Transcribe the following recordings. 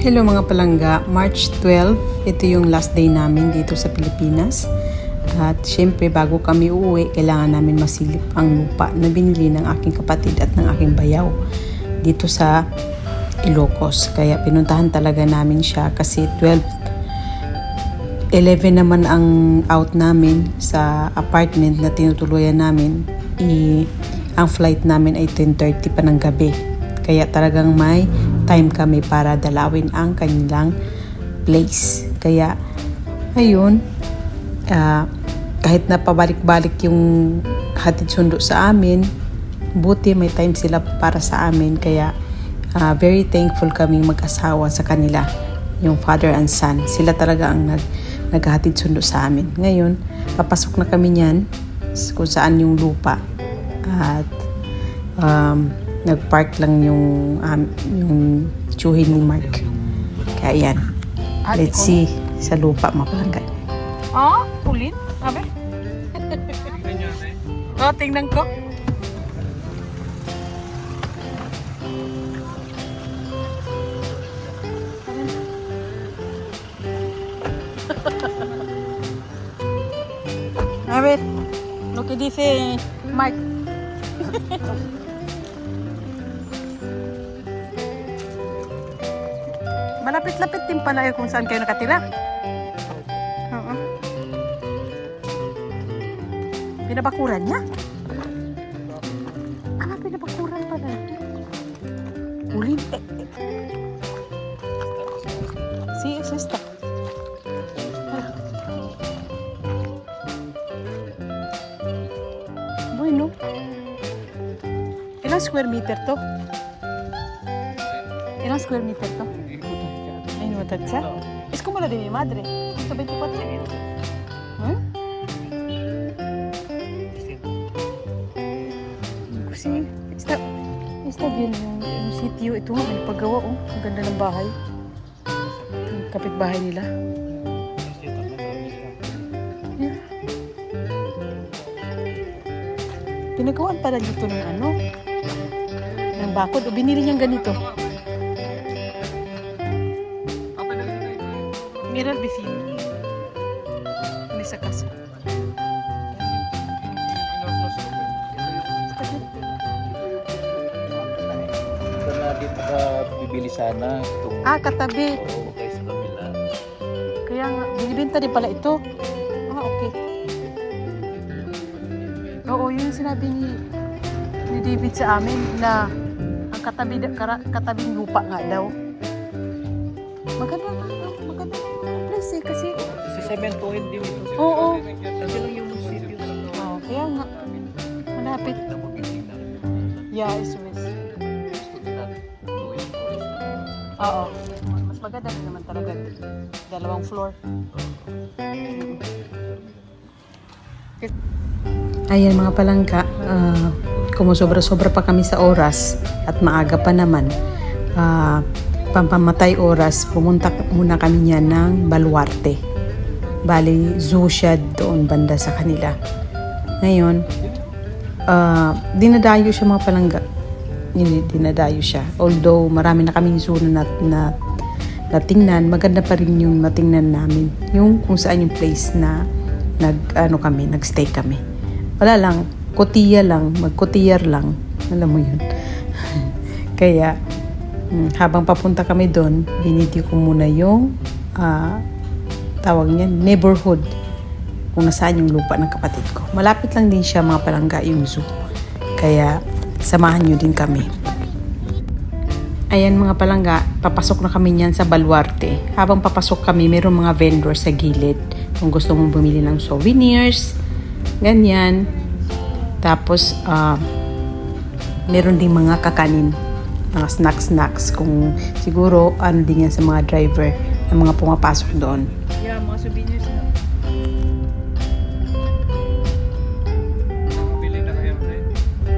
Hello mga palangga, March 12, ito yung last day namin dito sa Pilipinas. At syempre bago kami uuwi, kailangan namin masilip ang lupa na binili ng aking kapatid at ng aking bayaw dito sa Ilocos. Kaya pinuntahan talaga namin siya kasi 11 naman ang out namin sa apartment na tinutuluyan namin. Ang flight namin ay 10:30 pa ng gabi. Kaya talagang may time kami para dalawin ang kanilang place. Kaya, ayun, kahit na pabalik-balik yung hatid sundo sa amin, buti may time sila para sa amin. Kaya, very thankful kaming mag-asawa sa kanila, yung father and son. Sila talaga ang naghatid sundo sa amin. Ngayon, papasok na kami niyan kung saan yung lupa. At, nag-park lang yung tsuhin ni Mark. Kaya yan. Let's see sa lupa mapalanggan. Ulit? Sabi? Tingnan ko. A ver, lo que dice Mark. Malapit-lapit din pala kung saan kayo nakatira. Oo. Pinabakuran niya? Pinabakuran pala. Ulin. Sí, es esta. Bueno. Ilang square meter to? Ilang square meter to? ¿Tacha? Es como la de mi madre, 124. Kasi, está bien yung sitio. Ito nga, may paggawa. Ang ganda ng bahay. Ang kapitbahay nila. Yeah. Pinagawaan pala dito ng ng bakod. O binili niyang ganito. Mira el vecino en esa casa. Dito ka bibili sana. Katabi. Oo, okay, sa kabila. Kaya nga, binibenta din pala ito. Okay. Oo, yun yung sinabi ni David sa amin na ang katabing lupa nga daw. Maganda place kasi Si Cemento hindi mo. Oo. Kasi lang yung munisipyo. Kaya nga malapit. Yeah, it's west. Oo. Mas maganda rin naman talaga. 2 floor. Ayan mga palangga, kumusobra-sobra pa kami sa oras at maaga pa naman. Pampamatay oras, pumunta muna kami niyan ng Baluarte. Bali, zoo siya doon banda sa kanila. Ngayon, dinadayo siya mga palangga. Dinadayo siya. Although marami na kaming zoo na natingnan, maganda pa rin yung natingnan namin. Yung kung saan yung place na nagstay kami. Wala lang, magkutiyar lang. Alam mo yun. Kaya, habang papunta kami doon, binidyo ko muna yung tawag niya, neighborhood kung nasaan yung lupa ng kapatid ko. Malapit lang din siya mga palangga yung zoo. Kaya samahan nyo din kami. Ayan mga palangga, papasok na kami niyan sa Baluarte. Habang papasok kami, mayroong mga vendor sa gilid. Kung gusto mong bumili ng souvenirs, ganyan. Tapos, meron ding mga kakanin, mga snacks kung siguro din yan sa mga driver na mga pumapasok doon. Yeah, mga souvenirs na. Bili na kayo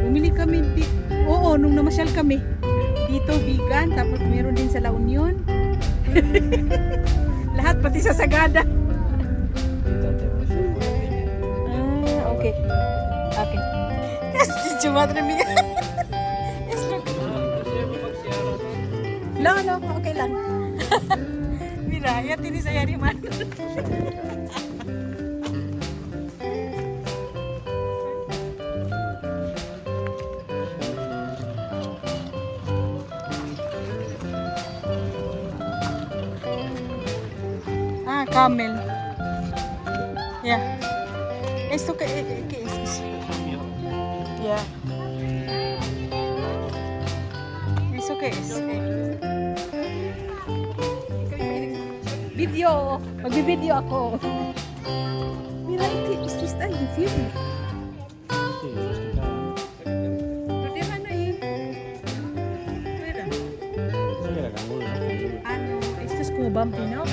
Bumili kami, nung namasyal kami. Dito, vegan, tapos meron din sa La Union. Lahat, pati sa Sagada. Okay. Kasi madre mía. No, okay lang. Mira, ya tienes allá animal. Ah, camel. Ya. ¿Esto qué es eso? Ya. ¿Eso qué es? Video! Magbibideo ako. Mira, esto está en film. Pero ano eh? Mira. Ano, esto es como bumpy, no?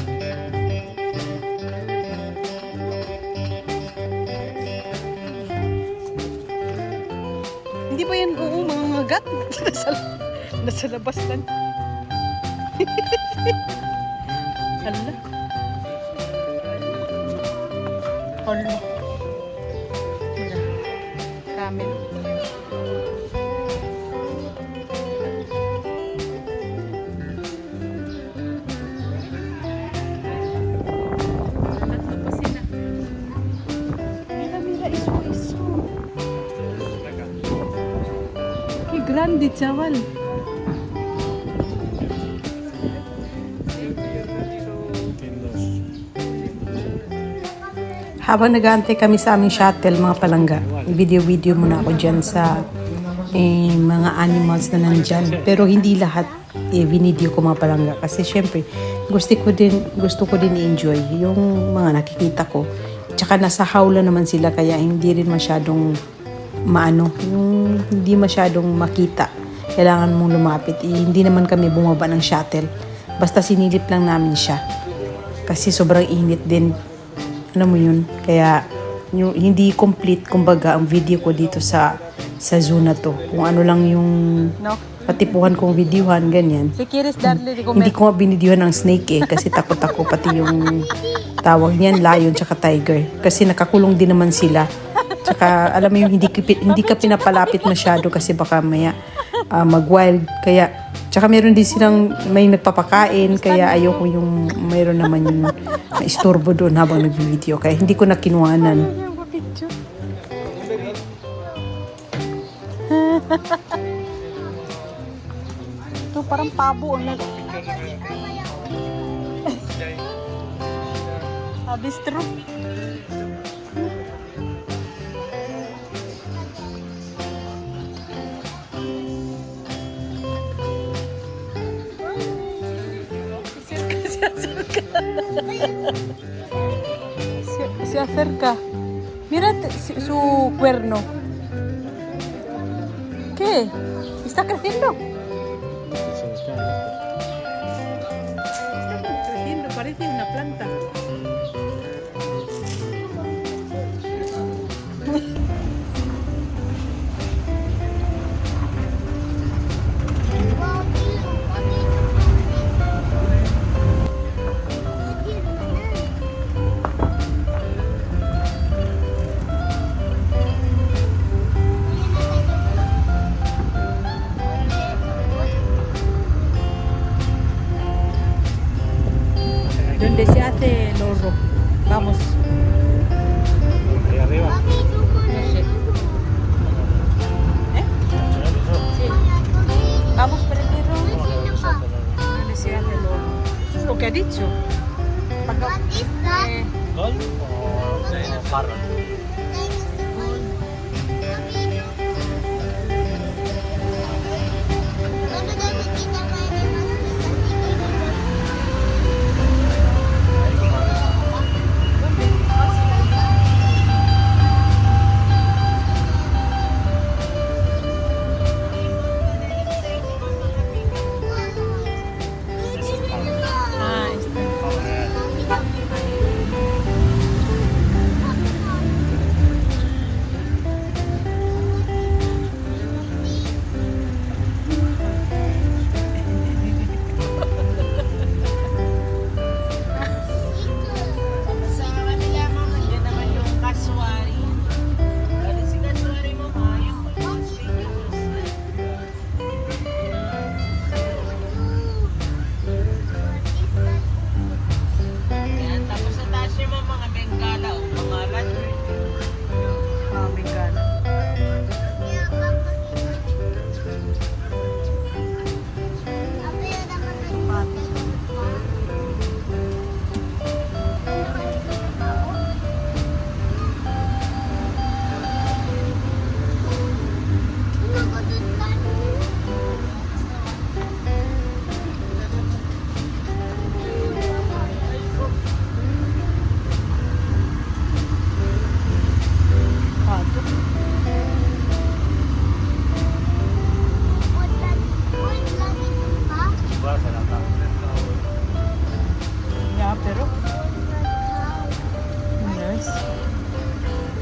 Hindi ba yan, oo, mga gat? Nasa labas lang. Hala. Hala. Mira. Camel. Tatlo pa sila. Mira, mira, iso. Qué grande, chaval. Habang nag-aantay kami sa aming shuttle, mga palangga, video-video muna ako dyan sa mga animals na nandyan. Pero hindi lahat video ko mga palangga. Kasi syempre, gusto ko din i-enjoy yung mga nakikita ko. Tsaka nasa hawla naman sila kaya hindi rin masyadong yung hindi masyadong makita. Kailangan mong lumapit. Hindi naman kami bumaba ng shuttle. Basta sinilip lang namin siya. Kasi sobrang init din. Ano mo yun? Kaya yung, hindi complete kumbaga ang video ko dito sa zoo na to. Kung ano lang yung No? patipuhan kong videohan, ganyan. Si quieres darle de Hindi comer. ko nga binidyohan ng snake kasi takot ako pati yung tawag niyan, lion tsaka tiger. Kasi nakakulong din naman sila. Tsaka alam mo yung hindi ka pinapalapit masyado kasi baka maya mag-wild. Kaya tsaka meron din silang may nagpapakain kaya ayoko yung mayroon naman yung istorbo doon habang nag-video. Kaya hindi ko na kinuhanan. Ito parang pabo. Bistro. Se acerca. Mira su cuerno. ¿Qué? ¿Está creciendo? Creciendo, parece una planta. Donde se hace el horro. Vamos. Ahí arriba. No sé. ¿Eh? Sí. Vamos primero. Donde se hace el horro. Eso es lo que ha dicho. ¿Gol o de barra? Ah, está.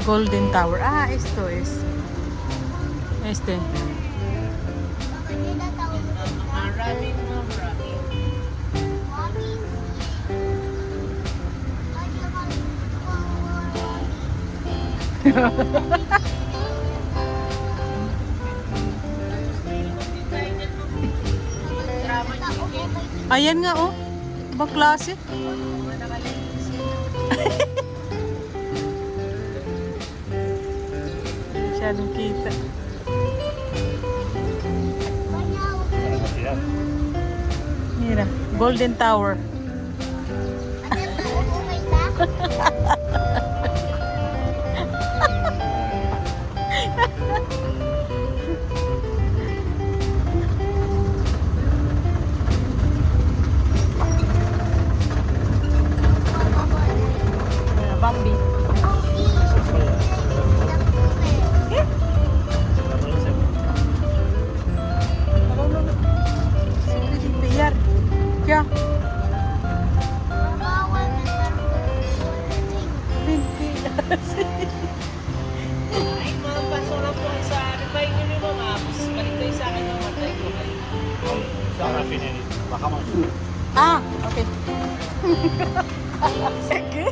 Golden Tower. Ah, esto es. Este. Ayan nga oh. Ibang klase. Masyadong kita. Yan. Mira, Golden Tower. Bambi. Biar. Ya. Binti. Ay, mapasok lang po sa revine nyo ni Mama. Balik kayo sa akin ng matay ko. Sana pinili. Baka mag... Ah, okay. Sige.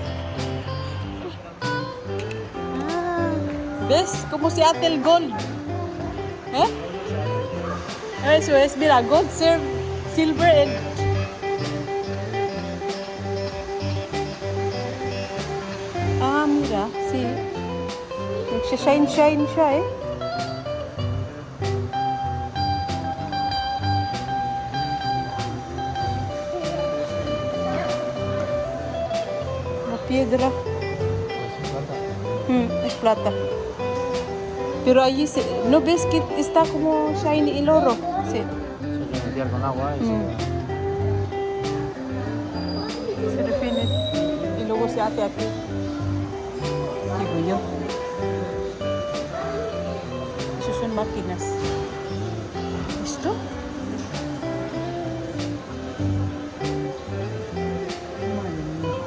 ¿Ves? Como si ate el gold. ¿Eh? Eso es, mira, gold, silver and... Ah, mira, sí. Nagsha-shine siya eh. La piedra. Es plata. Pero allí ¿no ves que está como shiny el oro? Sí. Se metía con agua y Se define. Y luego se hace aquí. Digo yo. Esas son máquinas. ¿Esto? Madre mía.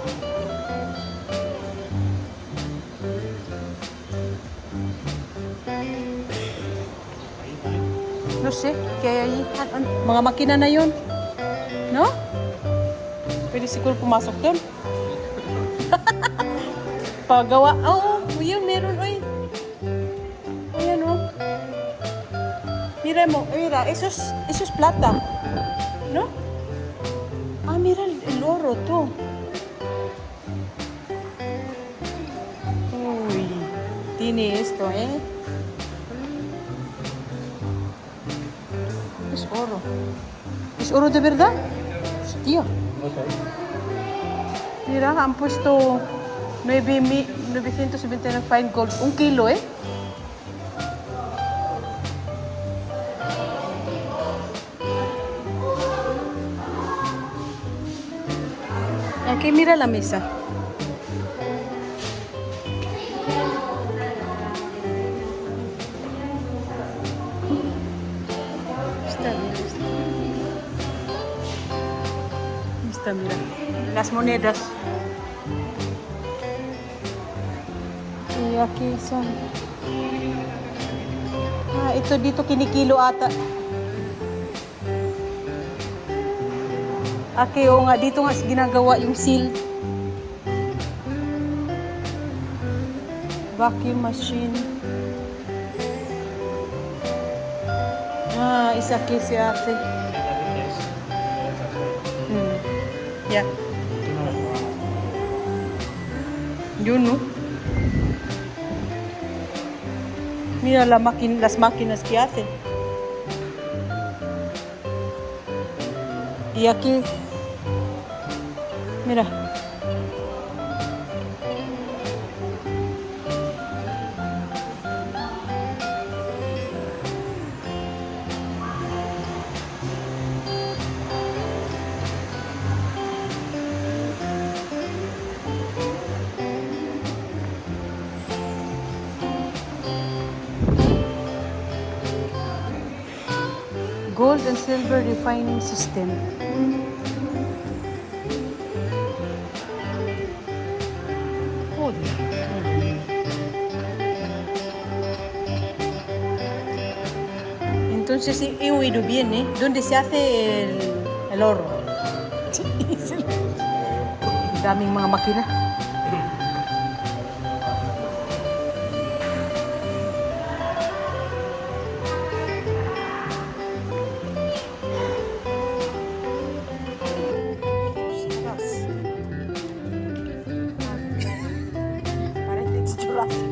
No sé, ¿qué hay allí? Mga makina na yun. No? Pwede siguro pumasok doon. Pagawa. Oo, yun, meron. Oy. Ayan, oh. Mira mo, mira, eso es plata. ¿No? Ah, mira el oro, to. Uy, tiene esto, ¿eh? Es oro. ¿Es oro de verdad? Hostia. Mira, han puesto 979 fine gold. 1 kilo, ¿eh? Aquí mira la mesa. Está, mira. Las monedas. Y aquí son. Ah, ito dito kinikilo ata. Aki, o nga, dito nga ginagawa yung seal. Vacuum machine. Ah, isa aquí si ate. Ya. Yun, no? Mira las máquinas que hacen. Y aquí, mira. Gold and silver refining system. Oh, Entonces, he oído bien, ¿eh? ¿Dónde se hace el oro? Daming mga makina. Parece Jurassic.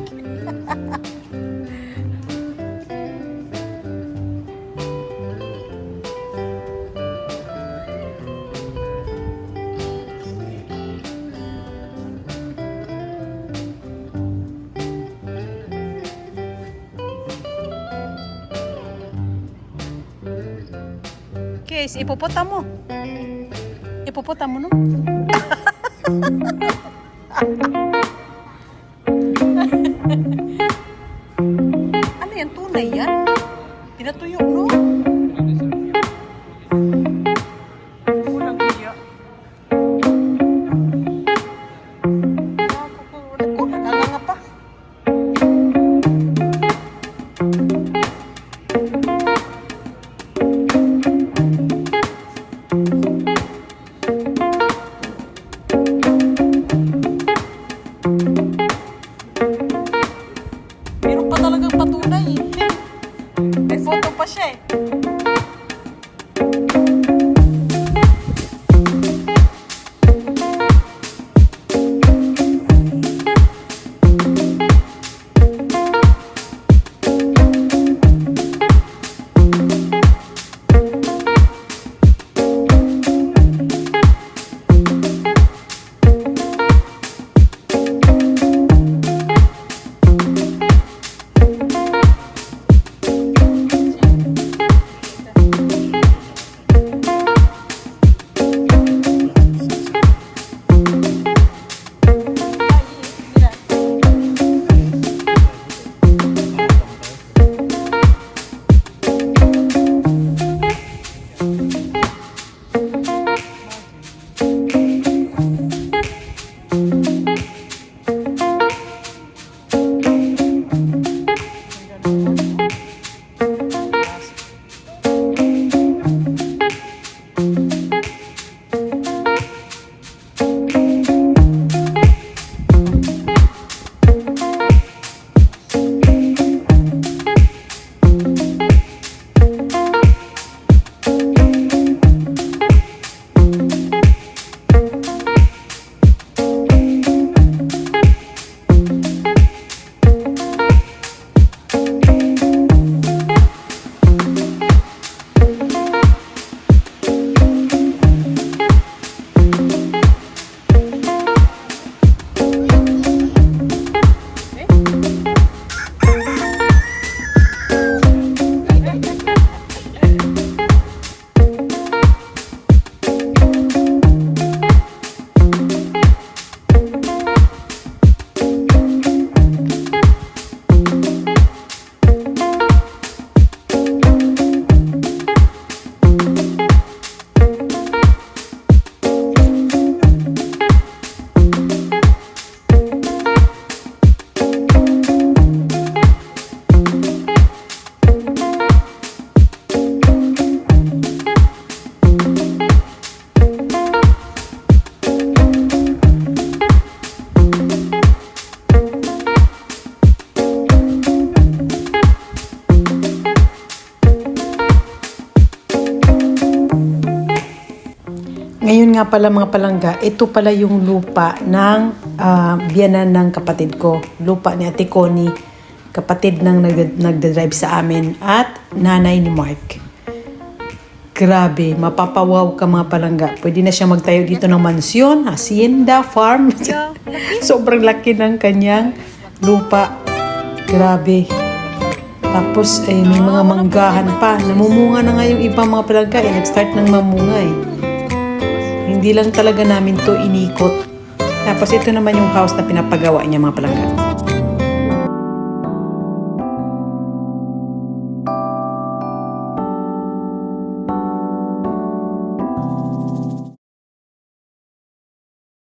¿Qué es? ¿Hipopótamo? ¿Hipopótamo, no? Ano yan? Tunay yan? Tinatuyo, no? Walang hiya. Nagkakanga pa. Meron pa talagang patunay. May photo pa siya eh. Ngayon nga pala mga palangga, ito pala yung lupa ng biyanan ng kapatid ko. Lupa ni Ate Connie, kapatid ng nagdadrive sa amin at nanay ni Mark. Grabe, mapapawaw ka mga palangga. Pwede na siya magtayo dito ng mansyon, hacienda, farm. Sobrang laki ng kanyang lupa. Grabe. Tapos may mga manggahan pa. Namumunga na nga yung ibang mga palangga. Nag-start ng mamunga eh. Hindi lang talaga namin to inikot. Tapos ito naman yung house na pinapagawa niya mga palangga.